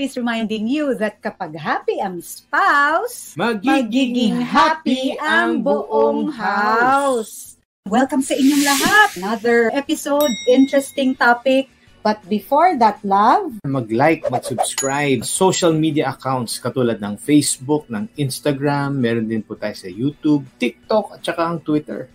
always reminding you that kapag happy ang spouse, magiging happy ang buong house. Welcome sa inyong lahat. Another episode, interesting topic. But before that, love, mag-like, mag-subscribe. Social media accounts katulad ng Facebook, ng Instagram, meron din po tayo sa YouTube, TikTok, at saka ang Twitter.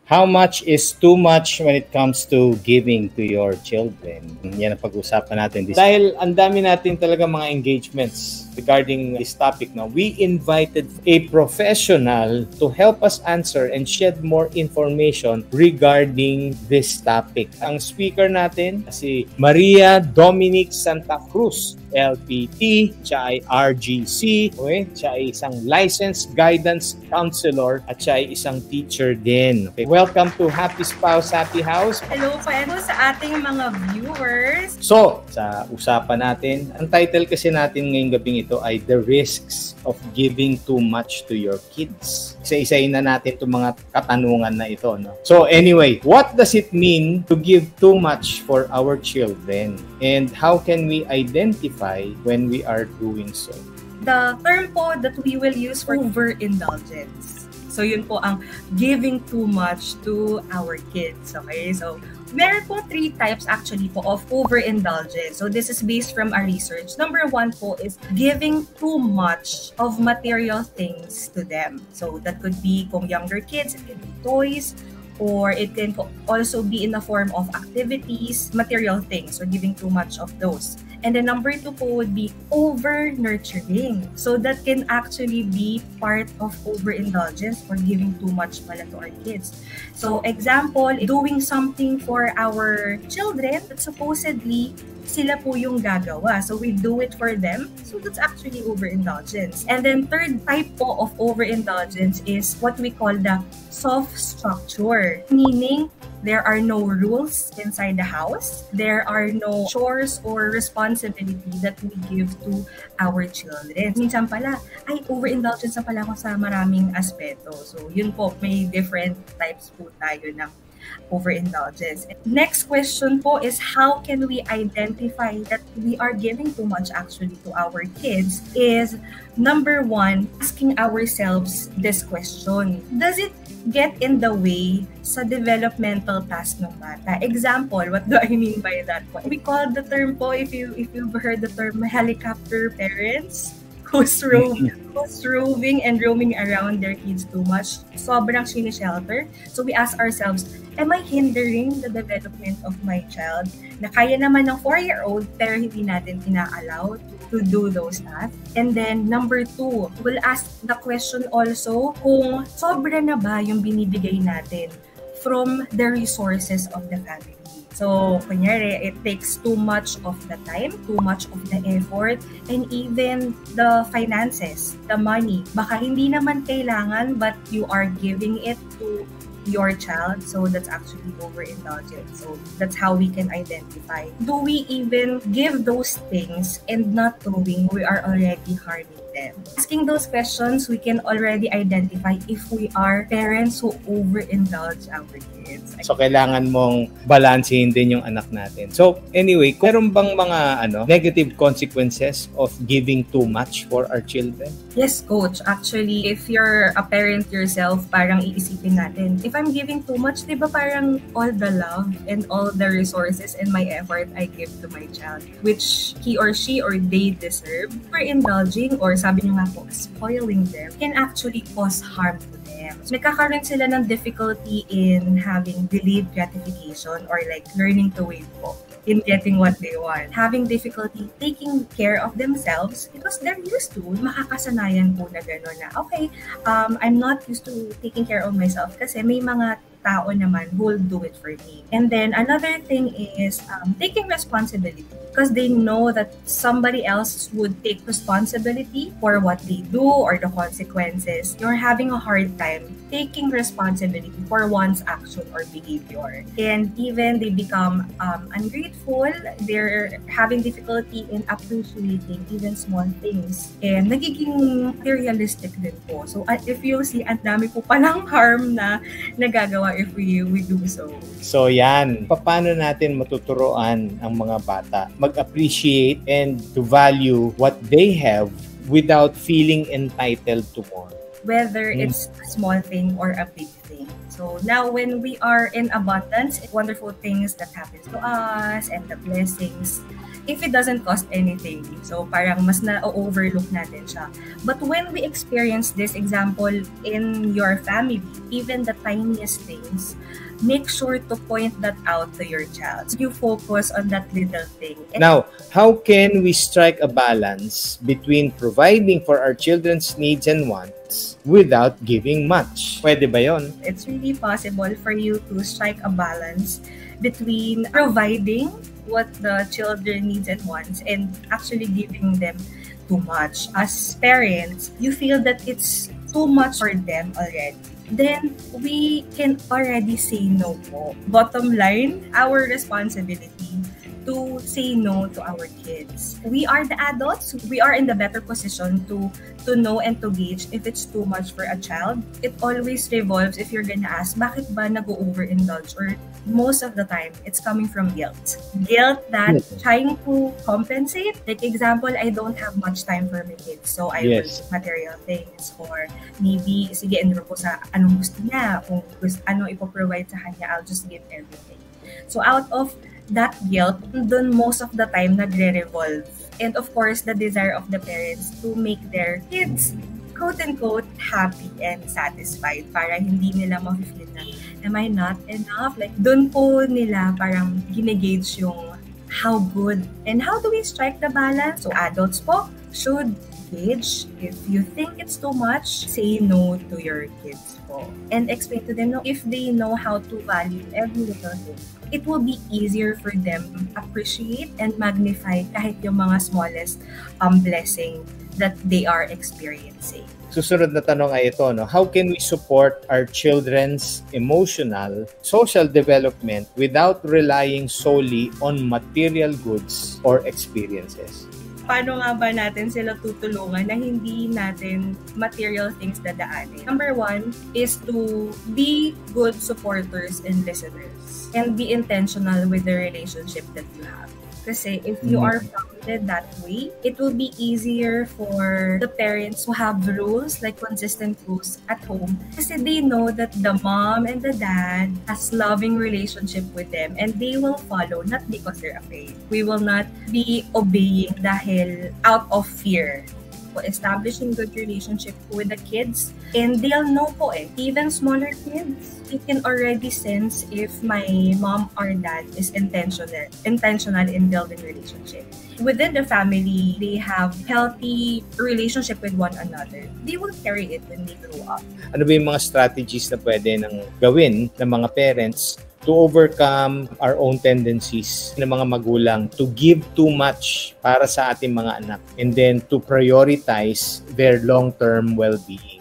How much is too much when it comes to giving to your children? Yan ang pag-usapan natin. Dahil ang dami natin talaga mga engagements regarding this topic now, we invited a professional to help us answer and shed more information regarding this topic. Ang speaker natin, si Maria Dominic Santa Cruz, LPT, siya ay RGC, okay? Siya ay isang licensed guidance counselor at siya ay isang teacher din. Okay? Welcome to Happy Spouse, Happy House. Hello po sa ating mga viewers. So, sa usapan natin, ang title kasi natin ngayong gabing ito ay The Risks of Giving Too Much to Your Kids. Isa-isayin na natin itong mga katanungan na ito. No? So anyway, what does it mean to give too much for our children? And how can we identify when we are doing so? The term po that we will use for overindulgence. So yun po ang giving too much to our kids. Okay, so meron po 3 types actually po of overindulgence. So this is based from our research. Number 1 po is giving too much of material things to them. So that could be kung younger kids, it can be toys, or it can also be in the form of activities, material things, or giving too much of those. And then number 2 po would be over-nurturing. So that can actually be part of overindulgence or giving too much pala to our kids. So example, doing something for our children that supposedly sila po yung gagawa. So we do it for them. So that's actually overindulgence. And then third type po of overindulgence is what we call the soft structure. Meaning, there are no rules inside the house. There are no chores or responsibility that we give to our children. Minsan pala, ay overindulgence na pala ako sa maraming aspeto. So yun po, may different types po tayo ng overindulgence. Next question po is how can we identify that we are giving too much actually to our kids is number 1, asking ourselves this question. Does it get in the way sa developmental task ng bata? Example, what do I mean by that? We call the term po, if you've heard the term helicopter parents, who's roving and roaming around their kids too much. Sobrang shelter. So we ask ourselves, am I hindering the development of my child na kaya naman ng 4-year-old pero hindi natin ina-allow to do those tasks? And then number 2, we'll ask the question also kung sobra na ba yung binibigay natin from the resources of the family. So, kunyari, it takes too much of the time, too much of the effort, and even the finances, the money. Baka hindi naman kailangan, but you are giving it to your child. So, that's actually overindulgence. So, that's how we can identify. Do we even give those things and not knowing we are already harming them? Asking those questions, we can already identify if we are parents who overindulge our kids. So, kailangan mong balansehin din yung anak natin. So, anyway, meron bang mga negative consequences of giving too much for our children? Yes, Coach. Actually, if you're a parent yourself, parang iisipin natin, if I'm giving too much, di ba parang all the love and all the resources and my effort I give to my child, which he or she or they deserve, for indulging or sabi nyo nga po, spoiling them, can actually cause harm to them. So, nagkakaroon sila ng difficulty in having delayed gratification or like learning to wait po in getting what they want. Having difficulty taking care of themselves because they're used to, makakasanayan po na gano'n na, okay, I'm not used to taking care of myself kasi may mga tao naman who will do it for me. And then another thing is taking responsibility because they know that somebody else would take responsibility for what they do or the consequences. You're having a hard time taking responsibility for one's action or behavior. And even they become ungrateful, they're having difficulty in appreciating even small things. And nagiging materialistic din po. So if you see, ang dami po palang harm na nagagawa if we do so. So yan, paano natin matuturuan ang mga bata mag-appreciate and to value what they have without feeling entitled to more? Whether it's a small thing or a big thing. So now when we are in abundance, wonderful things that happens to us and the blessings, if it doesn't cost anything, so parang mas na-overlook natin siya. But when we experience this, example, in your family, even the tiniest things, make sure to point that out to your child. You focus on that little thing. Now, how can we strike a balance between providing for our children's needs and wants without giving much? Pwede ba yun? It's really possible for you to strike a balance between providing what the children needs and wants and actually giving them too much. As parents, you feel that it's too much for them already. Then we can already say no po. Bottom line, our responsibility to say no to our kids. We are the adults. We are in the better position to know and to gauge if it's too much for a child. It always revolves if you're gonna ask, bakit ba nag-overindulge? Or most of the time, it's coming from guilt. Guilt that trying to compensate. Like example, I don't have much time for my kids. So I will do material things. Or maybe, sige, enroll ko sa anong gusto niya. Kung gusto, ano ipoprovide sa kanya, I'll just give everything. So out of that guilt, dun most of the time nagre-revolve. And of course, the desire of the parents to make their kids quote-unquote happy and satisfied para hindi nila ma-feel na, am I not enough? Like, dun po nila parang ginegauge yung how good. And how do we strike the balance? So, adults po should gauge. If you think it's too much, say no to your kids po. And explain to them, no, if they know how to value every little thing, it will be easier for them to appreciate and magnify kahit yung mga smallest blessing that they are experiencing. Susunod na tanong ay ito, no? How can we support our children's emotional, social development without relying solely on material goods or experiences? Paano nga ba natin sila tutulungan na hindi natin material things dadaanin? Number one is to be good supporters and listeners and be intentional with the relationship that you have. Kasi if you are founded that way, it will be easier for the parents to have rules, like consistent rules at home. Kasi they know that the mom and the dad has loving relationship with them and they will follow, not because they're afraid. We will not be obeying dahil out of fear. Establishing good relationship with the kids, and they'll know po even smaller kids, they can already sense if my mom or dad is intentional in building relationship. Within the family, they have healthy relationship with one another. They will carry it when they grow up. Ano ba yung mga strategies na pwede nang gawin ng mga parents to overcome our own tendencies ng mga magulang to give too much para sa ating mga anak and then to prioritize their long-term well-being?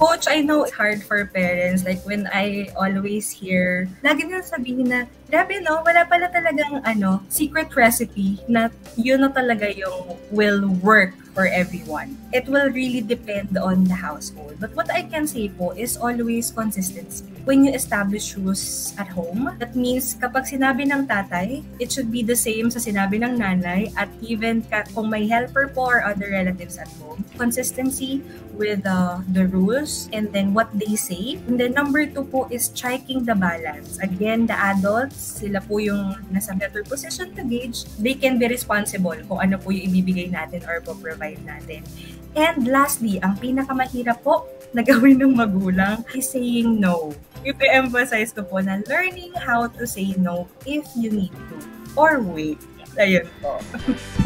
Coach, I know it's hard for parents. Like when I always hear, lagi nila sabihin na, grabe no, wala pala talagang secret recipe na yun na talaga yung will work for everyone. It will really depend on the household. But what I can say po is always consistency. When you establish rules at home, that means kapag sinabi ng tatay, it should be the same sa sinabi ng nanay, at even kung may helper po or other relatives at home. Consistency with the rules and then what they say. And then number 2 po is striking the balance. Again, the adults, sila po yung nasa better position to gauge. They can be responsible kung ano po yung ibibigay natin or po-provide natin. And lastly, ang pinakamahirap po na gawin ng magulang is saying no. I-emphasize ko po na learning how to say no if you need to. Or wait. Ayun po.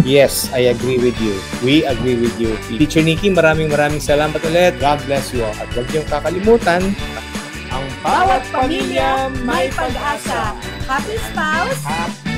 Yes, I agree with you. We agree with you. Teacher Nikki, maraming salamat ulit. God bless you all. At huwag niyong kakalimutan, ang bawat pamilya may pag-asa. Happy spouse! Happy